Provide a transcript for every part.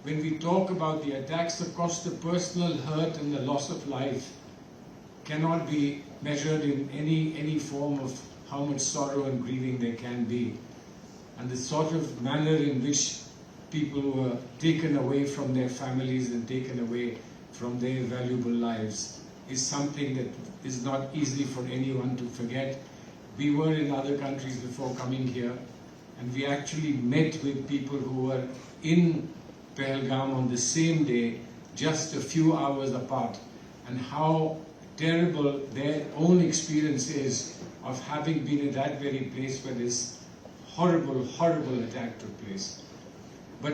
when we talk about the attacks, of course the personal hurt and the loss of life cannot be measured in any form of how much sorrow and grieving there can be. And the sort of manner in which people were taken away from their families and taken away from their valuable lives is something that is not easy for anyone to forget. We were in other countries before coming here, and we actually met with people who were in Pahalgam on the same day, just a few hours apart, and how terrible their own experience is of having been in that very place where this horrible, horrible attack took place. But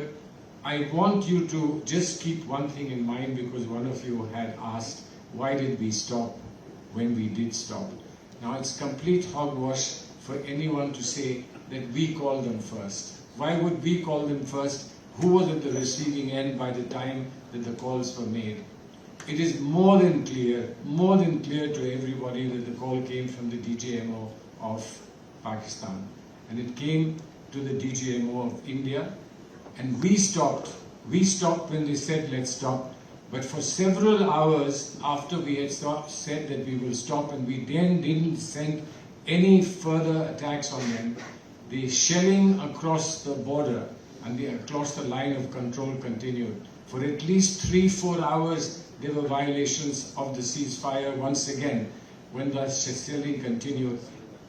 I want you to just keep one thing in mind, because one of you had asked, why did we stop when we did stop? Now it's complete hogwash for anyone to say that we called them first. Why would we call them first? Who was at the receiving end by the time that the calls were made? It is more than clear to everybody that the call came from the DGMO of Pakistan. And it came to the DGMO of India. And we stopped. We stopped when they said, let's stop. But for several hours after we had said that we will stop, and we then didn't send any further attacks on them, the shelling across the border and across the line of control continued. For at least 3-4 hours, there were violations of the ceasefire once again when the shelling continued,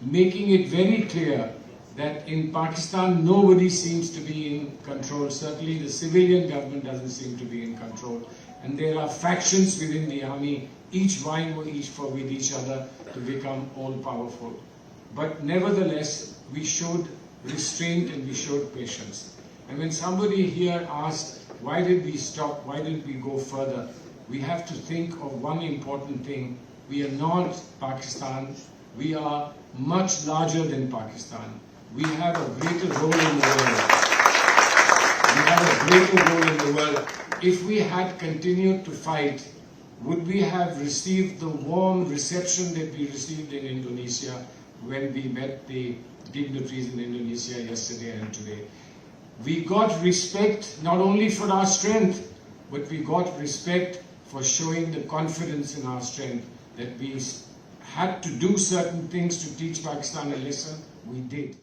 making it very clear that in Pakistan nobody seems to be in control. Certainly the civilian government doesn't seem to be in control. And there are factions within the army, each vying with each other to become all-powerful. But nevertheless, we showed restraint and we showed patience. And when somebody here asked, why did we stop, why didn't we go further? We have to think of one important thing. We are not Pakistan. We are much larger than Pakistan. We have a greater role in the world. We have a greater role in the world. If we had continued to fight, would we have received the warm reception that we received in Indonesia when we met the dignitaries in Indonesia yesterday and today? We got respect not only for our strength, but we got respect for showing the confidence in our strength that we had to do certain things to teach Pakistan a lesson. We did.